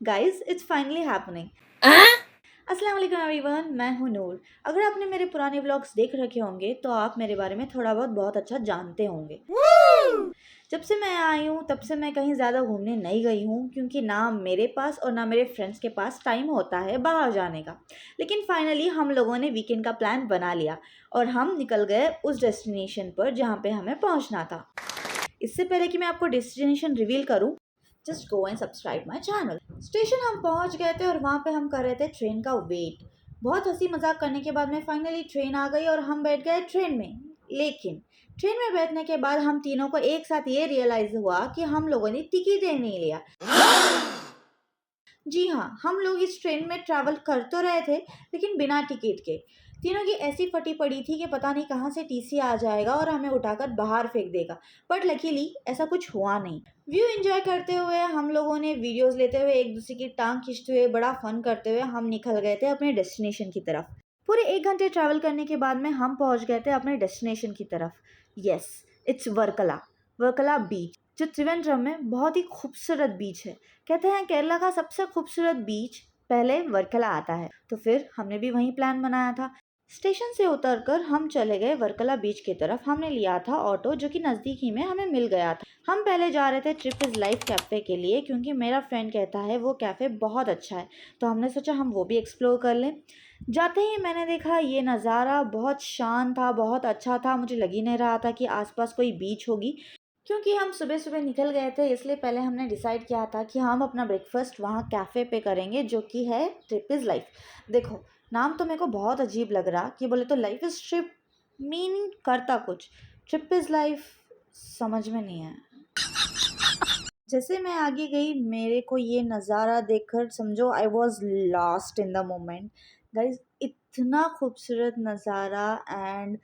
Guys it's finally happening. अस्सलाम वालेकुम everyone, मैं हूं नूर। अगर आपने मेरे पुराने व्लॉग्स देख रखे होंगे तो आप मेरे बारे में थोड़ा बहुत अच्छा जानते होंगे। जब से मैं आई हूँ तब से मैं कहीं ज़्यादा घूमने नहीं गई हूँ, क्योंकि ना मेरे पास और ना मेरे फ्रेंड्स के पास टाइम होता है बाहर जाने का। लेकिन फाइनली हम लोगों ने वीकेंड का प्लान बना लिया और हम निकल गए उस डेस्टिनेशन पर जहाँ पे हमें पहुँचना था। इससे पहले कि मैं आपको डेस्टिनेशन रिवील करूँ, just go and subscribe my channel. Station हम पहुंच गए थे और वहाँ पे हम कर रहे थे ट्रेन का वेट। बहुत हंसी मजाक करने के बाद में फाइनली ट्रेन आ गई और हम बैठ गए ट्रेन में। लेकिन ट्रेन में बैठने के बाद हम तीनों को एक साथ ये रियलाइज हुआ कि हम लोगों ने टिकट ही नहीं लिया। जी हाँ, हम लोग इस ट्रेन में ट्रैवल कर तो रहे थे लेकिन बिना टिकट के। तीनों की ऐसी फटी पड़ी थी कि पता नहीं कहाँ से टीसी आ जाएगा और हमें उठाकर बाहर फेंक देगा। बट लकीली ऐसा कुछ हुआ नहीं। व्यू एंजॉय करते हुए हम लोगों ने वीडियोस लेते हुए एक दूसरे की टांग खींचते हुए बड़ा फन करते हुए हम निकल गए थे अपने डेस्टिनेशन की तरफ। पूरे 1 घंटे ट्रैवल करने के बाद में हम पहुंच गए थे अपने डेस्टिनेशन की तरफ। Yes, it's Varkala. Varkala beach, जो त्रिवेंद्रम में बहुत ही खूबसूरत बीच है। कहते हैं केरला का सबसे खूबसूरत बीच पहले वर्कला आता है, तो फिर हमने भी वहीं प्लान बनाया था। स्टेशन से उतरकर हम चले गए वर्कला बीच की तरफ। हमने लिया था ऑटो जो कि नज़दीक ही में हमें मिल गया था। हम पहले जा रहे थे ट्रिप इज़ लाइफ कैफ़े के लिए, क्योंकि मेरा फ्रेंड कहता है वो कैफ़े बहुत अच्छा है, तो हमने सोचा हम वो भी एक्सप्लोर कर लें। जाते ही मैंने देखा ये नज़ारा बहुत शांत था, बहुत अच्छा था। मुझे लग ही नहीं रहा था कि आसपास कोई बीच होगी, क्योंकि हम सुबह सुबह निकल गए थे। इसलिए पहले हमने डिसाइड किया था कि हम अपना ब्रेकफास्ट वहाँ कैफ़े पे करेंगे जो कि है ट्रिप इज़ लाइफ। देखो, नाम तो मेरे को बहुत अजीब लग रहा कि बोले तो लाइफ इज़ ट्रिप, मीनिंग करता कुछ, ट्रिप इज़ लाइफ समझ में नहीं आया। जैसे मैं आगे गई मेरे को ये नज़ारा देखकर समझो I was lost in the moment. Guys, इतना खूबसूरत नज़ारा एंड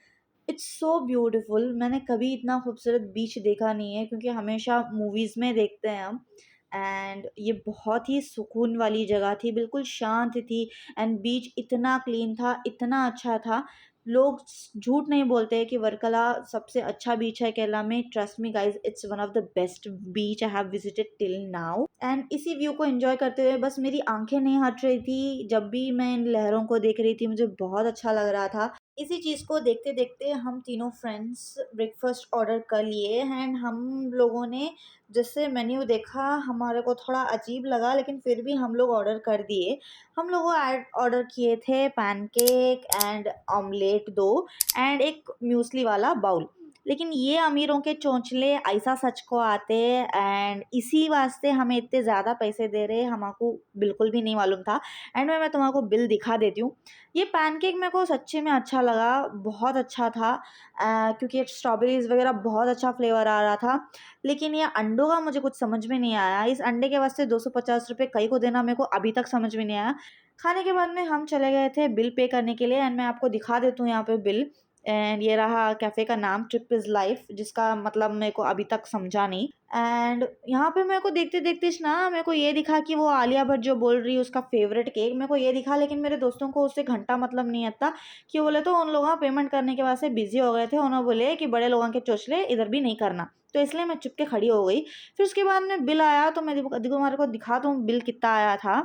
इट्स सो ब्यूटीफुल। मैंने कभी इतना खूबसूरत बीच देखा नहीं है, क्योंकि हमेशा मूवीज़ में देखते हैं हम। एंड ये बहुत ही सुकून वाली जगह थी, बिल्कुल शांत थी। एंड बीच इतना क्लीन था, इतना अच्छा था। लोग झूठ नहीं बोलते हैं कि वर्कला सबसे अच्छा बीच है केरला में। Trust me guys, it's one of the best beach I have visited till now. And इसी व्यू को एंजॉय करते हुए बस मेरी आंखें नहीं हट रही थी। जब भी मैं इन लहरों को देख रही थी मुझे बहुत अच्छा लग रहा था। इसी चीज़ को देखते देखते हम तीनों फ्रेंड्स ब्रेकफास्ट ऑर्डर कर लिए। एंड हम लोगों ने जैसे मेन्यू देखा हमारे को थोड़ा अजीब लगा, लेकिन फिर भी हम लोग ऑर्डर कर दिए। हम लोगों ऑर्डर किए थे पैनकेक एंड ऑमलेट दो एंड एक म्यूसली वाला बाउल। लेकिन ये अमीरों के चोंचले ऐसा सच को आते एंड इसी वास्ते हमें इतने ज़्यादा पैसे दे रहे हमको बिल्कुल भी नहीं मालूम था। एंड मैं तुम्हारे बिल दिखा देती हूँ। ये पैनकेक मेरे को सच्चे में अच्छा लगा, बहुत अच्छा था। क्योंकि स्ट्रॉबेरीज वगैरह बहुत अच्छा फ्लेवर आ रहा था। लेकिन ये अंडों का मुझे कुछ समझ में नहीं आया। इस अंडे के वास्ते 250 रुपये कई को देना मेरे को अभी तक समझ में नहीं आया। खाने के बाद में हम चले गए थे बिल पे करने के लिए। एंड मैं आपको दिखा देती हूँ यहाँ पे बिल। एंड ये रहा कैफ़े का नाम, ट्रिप इज़ लाइफ, जिसका मतलब मेरे को अभी तक समझा नहीं। एंड यहाँ पे मेरे को देखते देखते ना मेरे को ये दिखा कि वो आलिया भट्ट जो बोल रही है उसका फेवरेट केक मेरे को ये दिखा। लेकिन मेरे दोस्तों को उससे घंटा मतलब नहीं आता, कि बोले तो उन लोगों पेमेंट करने के वास्ते बिजी हो गए थे। उन्होंने बोले कि बड़े लोगों के चोचले इधर भी नहीं करना, तो इसलिए मैं चुप के खड़ी हो गई। फिर उसके बाद में बिल आया तो मैं तुम्हारे को दिखा दूँ बिल कितना आया था।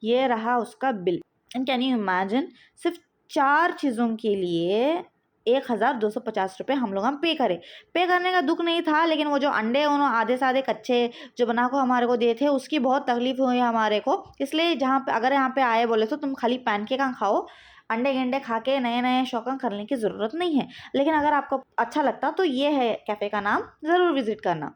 ये रहा उसका bill. And can you imagine, सिर्फ 4 चीज़ों के लिए 1250 रुपये हम लोग पे करे। पे करने का दुख नहीं था, लेकिन वो जो अंडे उन्होंने आधे से आधे कच्चे जो बना को हमारे को दिए थे उसकी बहुत तकलीफ हुई हमारे को। इसलिए जहाँ पे अगर यहाँ पे आए बोले तो तुम खाली पैनकेक खाओ, अंडे गेंडे खा के नए नए शौक़ करने की ज़रूरत नहीं है। लेकिन अगर आपको अच्छा लगता तो ये है कैफ़े का नाम, ज़रूर विज़िट करना।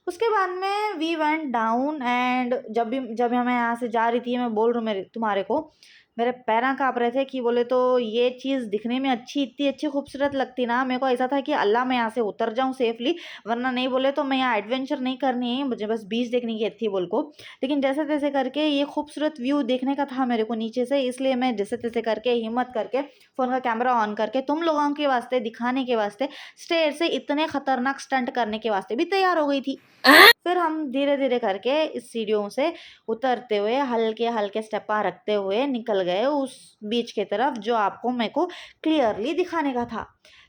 उसके बाद में वी वेंट डाउन। एंड जब मैं यहाँ से जा रही थी, मैं बोल रही हूँ मेरे तुम्हारे को मेरे पैर काँप रहे थे कि बोले तो ये चीज़ दिखने में इतनी अच्छी खूबसूरत लगती ना, मेरे को ऐसा था कि अल्लाह मैं यहाँ से उतर जाऊँ सेफली, वरना नहीं बोले तो मैं यहाँ एडवेंचर नहीं करनी है, मुझे बस बीच देखने की थी बोल को। लेकिन जैसे तैसे करके ये खूबसूरत व्यू देखने का था मेरे को नीचे से, इसलिए मैं जैसे तैसे करके हिम्मत करके फ़ोन का कैमरा ऑन करके तुम लोगों के वास्ते दिखाने के वास्ते स्टेयर से इतने खतरनाक स्टंट करने के वास्ते भी तैयार हो गई थी। फिर हम धीरे-धीरे करके इस सीढ़ियों से उतरते हुए हल्के-हल्के स्टेपा रखते हुए निकल गए उस बीच की तरफ जो आपको मेरे को क्लियरली दिखाने का था।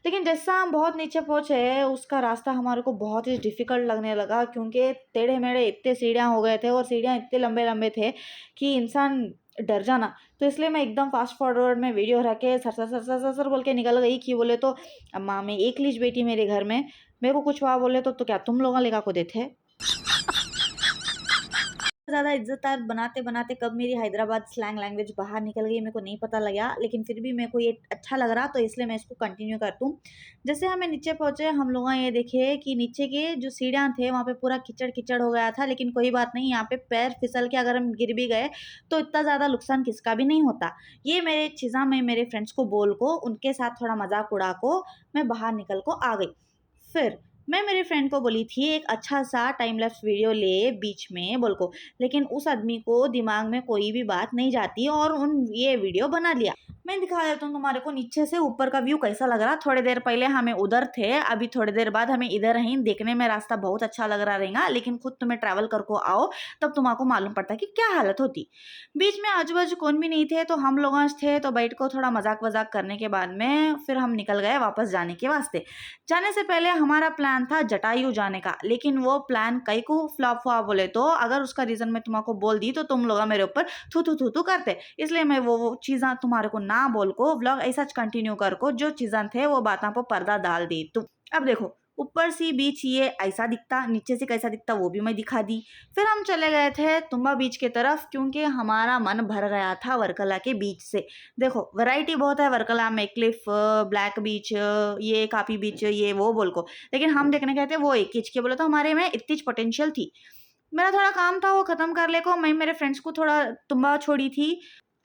लेकिन जैसा हम बहुत नीचे पहुँचे, उसका रास्ता हमारे को बहुत ही डिफ़िकल्ट लगने लगा क्योंकि टेढ़े-मेढ़े इतने सीढ़ियाँ हो गए थे और सीढ़ियाँ इतने लंबे-लंबे थे कि इंसान डर जाना। तो इसलिए मैं एकदम फ़ास्ट फॉरवर्ड में वीडियो रख के sir, sir, sir, sir, sir, sir बोल के निकल गई कि बोले तो अम्मा मैं एकलीच बेटी मेरे घर में, मेरे को कुछ हुआ बोले तो क्या तुम लोग लेका को देते? ज़्यादा इज़्ज़तदार बनाते-बनाते कब मेरी हैदराबाद स्लैंग लैंग्वेज बाहर निकल गई मेरे को नहीं पता लगा, लेकिन फिर भी मेरे को ये अच्छा लग रहा तो इसलिए मैं इसको कंटिन्यू करती हूँ। जैसे हमें नीचे पहुँचे हम लोग ये देखे कि नीचे के जो सीढ़ियाँ थे वहाँ पे पूरा कीचड़-कीचड़ हो गया था, लेकिन कोई बात नहीं, यहाँ पे पैर फिसल के अगर हम गिर भी गए तो इतना ज़्यादा नुकसान किसका भी नहीं होता। ये मेरे चीज़ा मैं मेरे फ्रेंड्स को बोल को उनके साथ थोड़ा मज़ाक उड़ा को मैं बाहर निकल को आ गई। फिर मैं मेरे फ्रेंड को बोली थी एक अच्छा-सा टाइम लैप्स वीडियो ले बीच में बोल को, लेकिन उस आदमी को दिमाग में कोई भी बात नहीं जाती और उन ये वीडियो बना लिया। मैं दिखा देता हूँ तुम्हारे को नीचे से ऊपर का व्यू कैसा लग रहा। थोड़ी देर पहले हमें उधर थे, अभी थोड़ी देर बाद हमें इधर हैं। देखने में रास्ता बहुत अच्छा लग रहा रहेगा, लेकिन खुद तुम्हें ट्रैवल करको आओ तब तुम्हारे मालूम पड़ता कि क्या हालत होती। बीच में आजू-बाजू कौन भी नहीं थे तो हम लोग थे तो बैठ को थोड़ा मज़ाक-वज़ाक करने के बाद में फिर हम निकल गए वापस जाने के वास्ते। जाने से पहले हमारा प्लान था जटायू जाने का, लेकिन वो प्लान कई को फ्लॉप हुआ बोले तो अगर उसका रीज़न मैं तुमको बोल दी तो तुम लोग मेरे ऊपर थू-थू करते। इसलिए मैं वो चीज़ें तुम्हारे को ना बोल को व्लॉग ऐसा कंटिन्यू कर को जो चीज़ें थे वो बातों पर पर्दा डाल दी तू। अब देखो ऊपर से बीच ये ऐसा दिखता, नीचे से कैसा दिखता वो भी मैं दिखा दी। फिर हम चले गए थे तुम्बा बीच की तरफ क्योंकि हमारा मन भर गया था वर्कला के बीच से। देखो वैरायटी बहुत है वर्कला में, क्लिफ, ब्लैक बीच, ये कापी बीच, ये वो बोल को, लेकिन हम देखने गए थे वो एक हिच के बोले तो हमारे में इतनी पोटेंशियल थी। मेरा थोड़ा काम था वो ख़त्म कर ले को मैं मेरे फ्रेंड्स को थोड़ा तुम्बा छोड़ी थी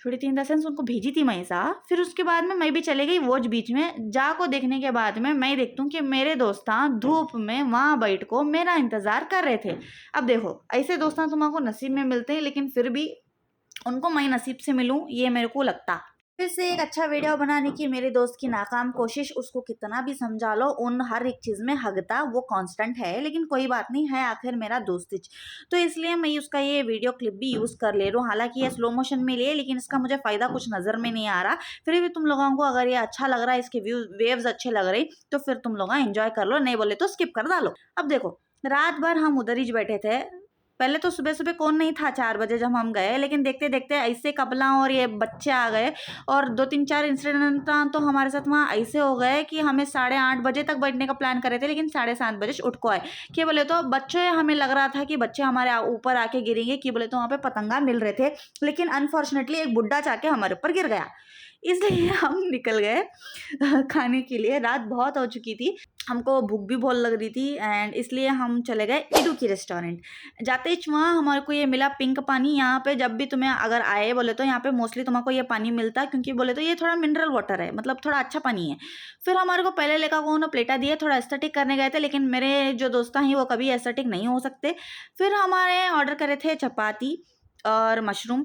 इन द सेंस उनको भेजी थी मैं ऐसा। फिर उसके बाद में मैं भी चली गई वोज बीच में। जा को देखने के बाद में मैं देखती हूँ कि मेरे दोस्तां धूप में वहाँ बैठ को मेरा इंतज़ार कर रहे थे। अब देखो ऐसे दोस्तां तुमको नसीब में मिलते हैं, लेकिन फिर भी उनको मैं नसीब से मिलूँ ये मेरे को लगता। फिर से एक अच्छा वीडियो बनाने की मेरे दोस्त की नाकाम कोशिश, उसको कितना भी समझा लो उन हर एक चीज़ में हगता वो कांस्टेंट है, लेकिन कोई बात नहीं है आखिर मेरा दोस्त तो इसलिए मैं उसका ये वीडियो क्लिप भी यूज़ कर ले रहा हूँ। हालांकि ये स्लो मोशन में लिए, लेकिन इसका मुझे फ़ायदा कुछ नज़र में नहीं आ रहा। फिर भी तुम लोगों को अगर ये अच्छा लग रहा है, इसके वेव्स अच्छे लग रहे तो फिर तुम लोग एंजॉय कर लो, नहीं बोले तो स्किप कर डालो। अब देखो रात भर हम उधर ही बैठे थे। पहले तो सुबह-सुबह कौन नहीं था 4 बजे जब हम गए, लेकिन देखते-देखते ऐसे कपला और ये बच्चे आ गए और 2-3-4 इंसिडेंट तो हमारे साथ वहाँ ऐसे हो गए कि हमें 8:30 बजे तक बैठने का प्लान करे थे, लेकिन 7:30 बजे उठ को आए। कि बोले तो बच्चे, हमें लग रहा था कि बच्चे हमारे ऊपर आके गिरेंगे, कि बोले तो वहाँ पे पतंगा मिल रहे थे, लेकिन अनफॉर्चुनेटली एक बुड्ढा जाके हमारे ऊपर गिर गया। इसलिए हम निकल गए खाने के लिए। रात बहुत हो चुकी थी, हमको भूख भी बहुत लग रही थी एंड इसलिए हम चले गए इडुकी रेस्टोरेंट। जाते ही वहाँ हमारे को ये मिला पिंक पानी। यहाँ पे जब भी तुम्हें अगर आए बोले तो यहाँ पे मोस्टली तुमको ये पानी मिलता, क्योंकि बोले तो ये थोड़ा मिनरल वाटर है, मतलब थोड़ा अच्छा पानी है। फिर हमारे को पहले लेकर को उन्होंने प्लेटा दिए, थोड़ा एस्थेटिक करने गए थे, लेकिन मेरे जो दोस्त हैं वो कभी एस्थेटिक नहीं हो सकते। फिर हमारे ऑर्डर करे थे चपाती और मशरूम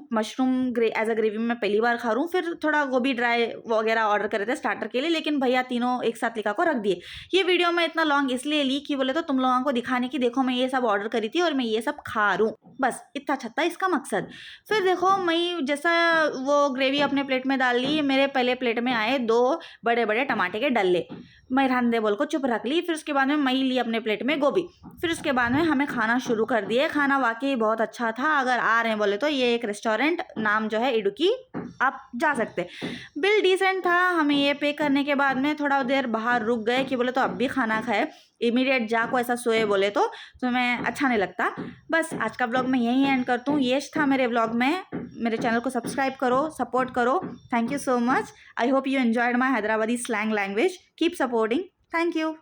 एज अ ग्रेवी में पहली बार खा रहा हूँ। फिर थोड़ा गोभी ड्राई वगैरह ऑर्डर करे थे स्टार्टर के लिए, लेकिन भैया तीनों एक साथ लिखा को रख दिए। ये वीडियो मैं इतना लॉन्ग इसलिए ली कि बोले तो तुम लोगों को दिखाने की, देखो मैं ये सब ऑर्डर करी थी और मैं ये सब खा रहा हूँ, बस इतना छत्ता इसका मकसद। फिर देखो मैं जैसा वो ग्रेवी अपने प्लेट में डाल ली, मेरे पहले प्लेट में आए 2 बड़े बड़े टमाटे के डल्ले। मैं रांधे बोल को चुप रख ली। फिर उसके बाद में मैं ली अपने प्लेट में गोभी। फिर उसके बाद में हमें खाना शुरू कर दिए। खाना वाकई बहुत अच्छा था। अगर आ रहे हैं बोले तो ये एक रेस्टोरेंट नाम जो है इडुकी, आप जा सकते। बिल डिसेंट था। हमें ये पे करने के बाद में थोड़ा देर बाहर रुक गए कि बोले तो अब भी खाना खाए, इमीडिएट जाको ऐसा सोए बोले तो मैं अच्छा नहीं लगता। बस आज का ब्लॉग मैं यहीं एंड करता हूँ। ये था मेरे ब्लॉग में। मेरे चैनल को सब्सक्राइब करो, सपोर्ट करो। Thank you so much. I hope you enjoyed my Hyderabadi slang language. Keep supporting. Thank you.